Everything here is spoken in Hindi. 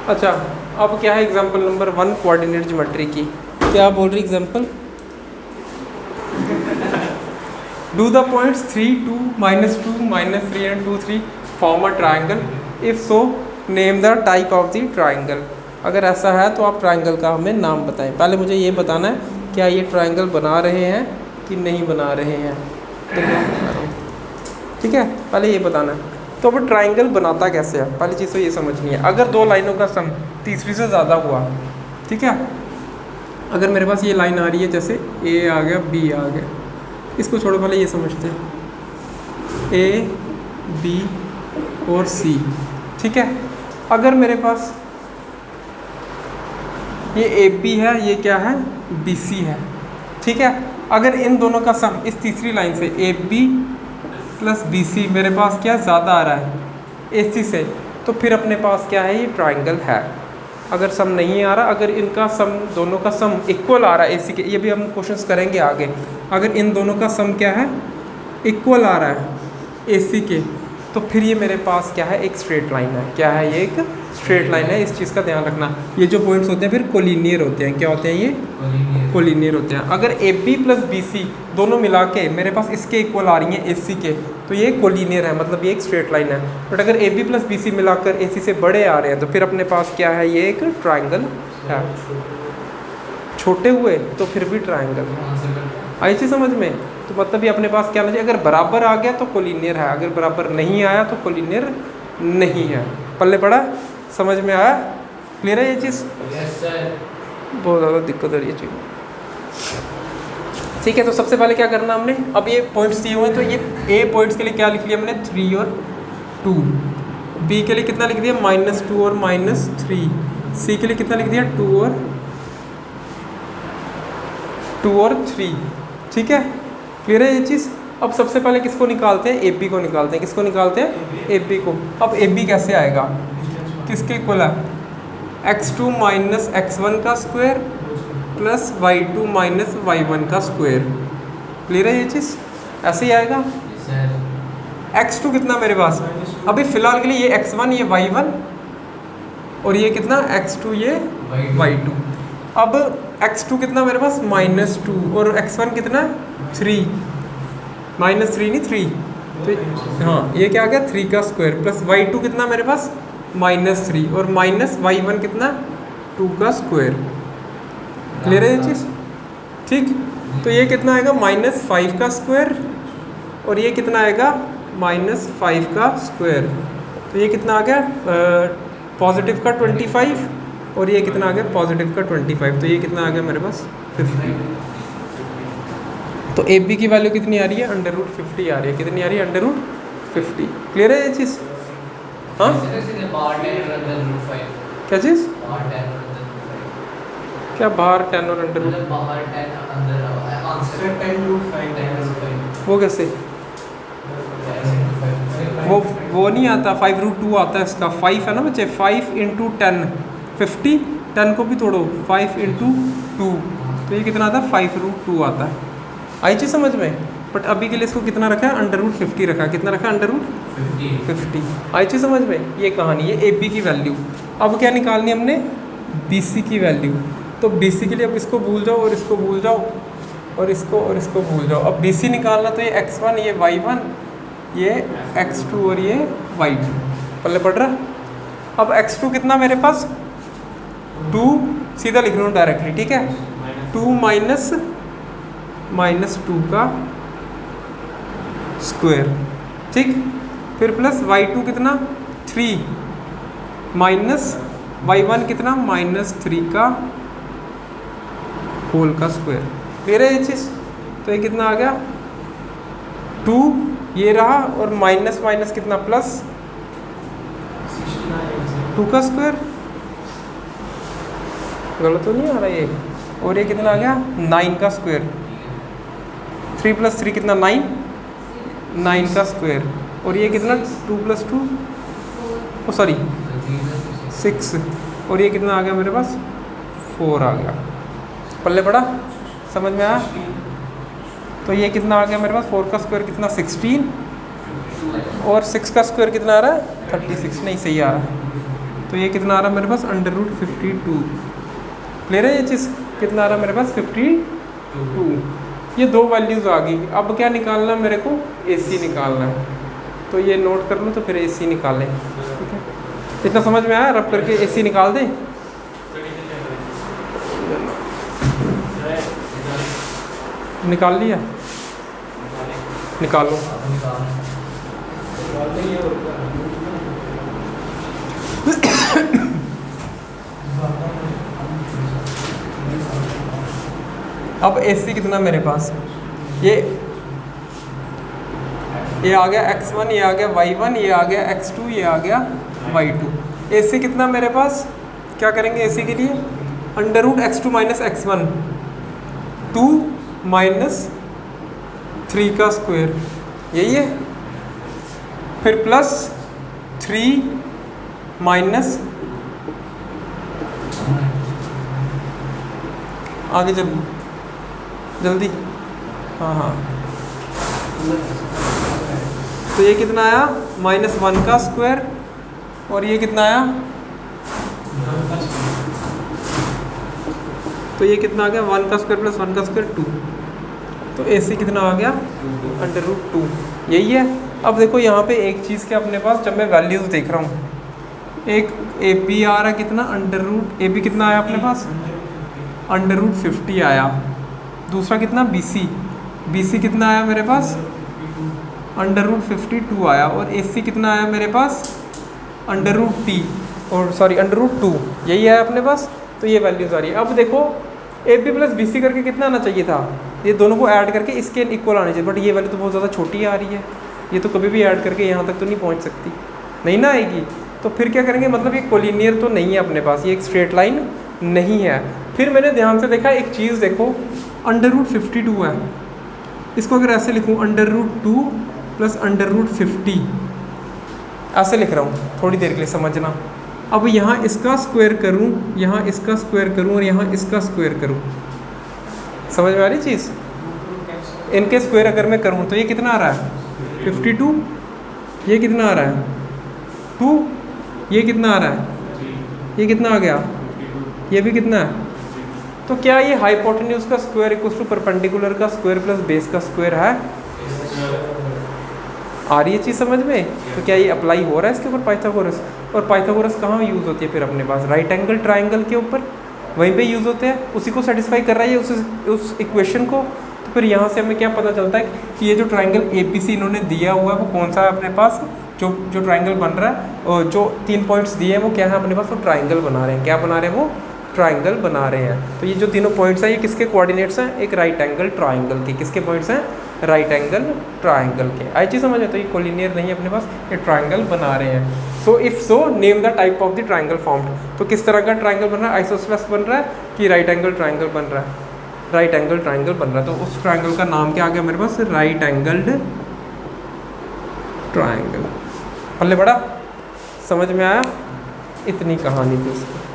अच्छा, अब क्या है एग्जांपल नंबर 1 कोऑर्डिनेट ज्योमेट्री की। क्या बोल रही example? Do the points 3, 2, -2, -3 and 2, 3 form a triangle. If so name the type of the triangle. अगर ऐसा है तो आप ट्राइंगल का हमें नाम बताएं। पहले मुझे ये बताना है क्या ये ट्राइंगल बना रहे हैं कि नहीं बना रहे हैं। ठीक है, पहले ये बताना है। तो अब ट्राइंगल बनाता कैसे है, पहली चीज़ तो ये समझनी है। अगर दो लाइनों का सम तीसरी से ज़्यादा हुआ, ठीक है, अगर मेरे पास ये लाइन आ रही है, जैसे ए आ गया, बी आ गया, इसको छोड़ो, पहले ये समझते हैं ए, बी और सी। ठीक है, अगर मेरे पास ये ए बी है, ये क्या है, बी सी है। ठीक है, अगर इन दोनों का सम इस तीसरी लाइन से A B plus B C मेरे पास क्या ज़्यादा आ रहा है ए सी से, तो फिर अपने पास क्या है, ये ट्राइंगल है। अगर सम नहीं आ रहा, अगर इनका सम, दोनों का सम इक्वल आ रहा है ए सी के, ये भी हम क्वेश्चंस करेंगे आगे, अगर इन दोनों का सम क्या है, इक्वल आ रहा है ए सी के, तो फिर ये मेरे पास क्या है, एक स्ट्रेट लाइन है। क्या है, ये एक स्ट्रेट लाइन है। इस चीज़ का ध्यान रखना। ये जो पॉइंट्स होते हैं फिर कोलिनियर होते हैं। क्या होते हैं ये? कोलिनियर होते हैं। अगर A B plus B C दोनों मिला के मेरे पास इसके इक्वल आ रही हैं ए सी के, तो ये कोलिनियर है, मतलब ये एक स्ट्रेट लाइन है। बट अगर A B plus B C मिलाकर ए सी से बड़े आ रहे हैं, तो फिर अपने पास क्या है, ये एक ट्राइंगल है। छोटे हुए तो फिर भी ट्राइंगल। आई चीज़ समझ में? तो मतलब ये अपने पास क्या चाहिए, अगर बराबर आ गया तो कोलिनियर है, अगर बराबर नहीं आया तो कोलिनियर नहीं है। पल्ले पड़ा? समझ में आया? क्लियर है ये चीज़? Yes sir. बहुत ज़्यादा दिक्कत है ये चीज़। ठीक है, तो सबसे पहले क्या करना हमने, अब ये पॉइंट्स दिए हुए हैं, तो ये ए पॉइंट्स के लिए क्या लिख लिया हमने, 3 और 2। बी के लिए कितना लिख दिया, -2 और -3। सी के लिए कितना लिख दिया, 2 और 3। ठीक है, क्लियर है ये चीज़? अब सबसे पहले किसको निकालते हैं, ए बी को निकालते हैं। किसको निकालते हैं, ए बी को। अब ए बी कैसे आएगा, किसके इक्वल है, x2 माइनस x1 का square plus y2 minus y1 का स्क्वायर। क्लियर है ये चीज़? ऐसे ही आएगा। x2 कितना मेरे पास, अभी फ़िलहाल के लिए ये x1 ये y1 और ये कितना x2 ये y2। अब x2 कितना मेरे पास, -2 और x1 कितना, 3, -3 नहीं 3, तो हाँ ये क्या आ गया, 3 का स्क्वायर प्लस y2 कितना मेरे पास, -3 और माइनस y1 कितना, 2 का स्क्वायर। क्लियर है ये चीज़? ठीक, तो ये कितना आएगा, -5 का स्क्वायर और ये कितना आएगा, -5 का स्क्वायर। तो ये कितना आ गया, पॉजिटिव का 25 और ये कितना आ गया, पॉजिटिव का 25। तो ये कितना आ गया मेरे पास, 50। तो ए बी की वैल्यू कितनी आ रही है, √50 आ रही है। कितनी आ रही है, √50। क्लियर है ये चीज़? हाँ, क्या चीज़, क्या बाहर 10 और अंडर रूट, वो कैसे, वो नहीं आता, 5√2 आता है इसका। 5 है ना बच्चे, 5 × 10 50, 10 को भी तोड़ो, 5 × 2, तो ये कितना आता है, 5√2 आता है। आई चीज़ समझ में? बट अभी के लिए इसको कितना रखा है, √50 रखा है। कितना रखा है, √50। आई चीज़ समझ में? ये कहानी है ए बी की वैल्यू। अब क्या निकालनी है हमने, बी सी की वैल्यू। तो बी सी के लिए अब इसको भूल जाओ और इसको भूल जाओ और इसको भूल जाओ। अब बी सी निकालना, तो ये x1 ये y1 ये x2 और ये y2। पल्ले पड़ रहा? अब x2 कितना मेरे पास, 2, सीधा लिख रहा हूँ डायरेक्टली, ठीक है, 2 माइनस 2 का स्क्वायर। ठीक, फिर प्लस y2 कितना, 3 माइनस y1 कितना, -3 का होल का स्क्वायर। क्लियर है ये चीज़? तो ये कितना आ गया, 2 ये रहा और माइनस माइनस कितना, प्लस 2 का स्क्वायर। गलत तो नहीं आ रहा ये? और ये कितना आ गया, 9 का स्क्वायर। 3 + 3 कितना, 9 का स्क्वायर। और ये कितना, 2 + 2 ओ सॉरी 6 और ये कितना आ गया मेरे पास, 4 आ गया। पल्ले पड़ा? समझ में आया? तो ये कितना आ गया मेरे पास, 4 का स्क्वायर कितना, 16 और 6 का स्क्वायर कितना आ रहा है, 36। नहीं, सही आ रहा है। तो ये कितना आ रहा है मेरे पास √52। क्लियर है ये चीज़? कितना आ रहा है मेरे पास 52। ये दो वैल्यूज़ आ गई। अब क्या निकालना मेरे को? AC निकालना है। तो ये नोट कर लो, तो फिर AC निकालें। ठीक है, इतना समझ में आया? रब करके AC निकाल दें। निकाल लिया? निकालो। अब AC कितना मेरे पास? ये आ गया x1, ये आ गया y1, ये आ गया x2, ये आ गया y2। AC कितना मेरे पास? क्या करेंगे AC के लिए? √x2 - x1, 2 - 3 का स्क्वायर, यही है। फिर प्लस 3 माइनस, आगे जल्दी, हाँ, तो ये कितना आया? -1 का स्क्वायर, और ये कितना आया? तो ये कितना आ गया? 1 का स्क्वायर + 1 का स्क्वायर 2। तो AC कितना आ गया? √2। यही है। अब देखो यहाँ पे एक चीज़ के अपने पास, जब मैं वैल्यूज़ देख रहा हूँ, एक AP आ रहा है कितना? AB कितना आया अपने पास? √50 आया। दूसरा कितना? BC कितना आया मेरे पास? √52 आया। और AC कितना आया मेरे पास? √2, यही है अपने पास। तो ये वैल्यूज़ आ रही है। अब देखो AB + BC करके कितना आना चाहिए था? ये दोनों को ऐड करके इसके इक्वल आनी चाहिए, बट ये वैल्यू तो बहुत ज़्यादा छोटी आ रही है। ये तो कभी भी ऐड करके यहाँ तक तो नहीं पहुँच सकती, नहीं ना आएगी। तो फिर क्या करेंगे? मतलब ये कोलिनियर तो नहीं है अपने पास, ये एक स्ट्रेट लाइन नहीं है। फिर मैंने ध्यान से देखा एक चीज़, देखो √52 है, इसको अगर ऐसे लिखूँ √2 + √50, ऐसे लिख रहा हूँ, थोड़ी देर के लिए समझना। अब यहाँ इसका स्क्वायर करूँ, यहाँ इसका स्क्वायर करूँ, और यहाँ इसका स्क्वायर करूँ, समझ में आ रही चीज़? इनके स्क्वायर अगर मैं करूँ तो ये कितना आ रहा है? 52। ये कितना आ रहा है? 2। ये कितना आ रहा है? ये कितना आ गया? ये भी कितना है? तो क्या ये हाइपोटेन्यूज का स्क्वायर = परपेंडिकुलर का स्क्वायर + बेस का स्क्वायर है? आ रही है चीज़ समझ में? तो क्या ये अप्लाई हो रहा है इसके ऊपर पाइथागोरस? और पाइथागोरस कहाँ यूज़ होती है फिर अपने पास? राइट एंगल ट्राइंगल के ऊपर, वहीं पे यूज़ होते हैं। उसी को सेटिस्फाई कर रहा है उस इक्वेशन को। तो फिर यहाँ से हमें क्या पता चलता है कि ये जो ट्राइंगल APC इन्होंने दिया हुआ है वो कौन सा है अपने पास? जो ट्राइंगल बन रहा है, और जो 3 पॉइंट्स दिए हैं वो क्या है अपने पास? वो ट्राइंगल बना रहे हैं। क्या बना रहे हैं वो? ट्राइंगल बना रहे हैं। तो ये जो तीनों पॉइंट्स हैं ये किसके कोऑर्डिनेट्स हैं? एक राइट एंगल ट्राइंगल के। किसके पॉइंट्स हैं? राइट एंगल ट्राइंगल के। आई चीज़ समझ में? तो ये कोलिनियर नहीं है अपने पास, ये ट्राइंगल बना रहे हैं। So if so name the type of the triangle formed. तो किस तरह का ट्राइंगल बन रहा है? आइसोसेलेस बन रहा है कि राइट एंगल ट्राइंगल बन रहा है? राइट एंगल ट्राइंगल बन रहा है। तो उस ट्राइंगल का नाम क्या आ गया मेरे पास? Right angled triangle. पल्ले बड़ा समझ में आया? इतनी कहानी थी उसकी।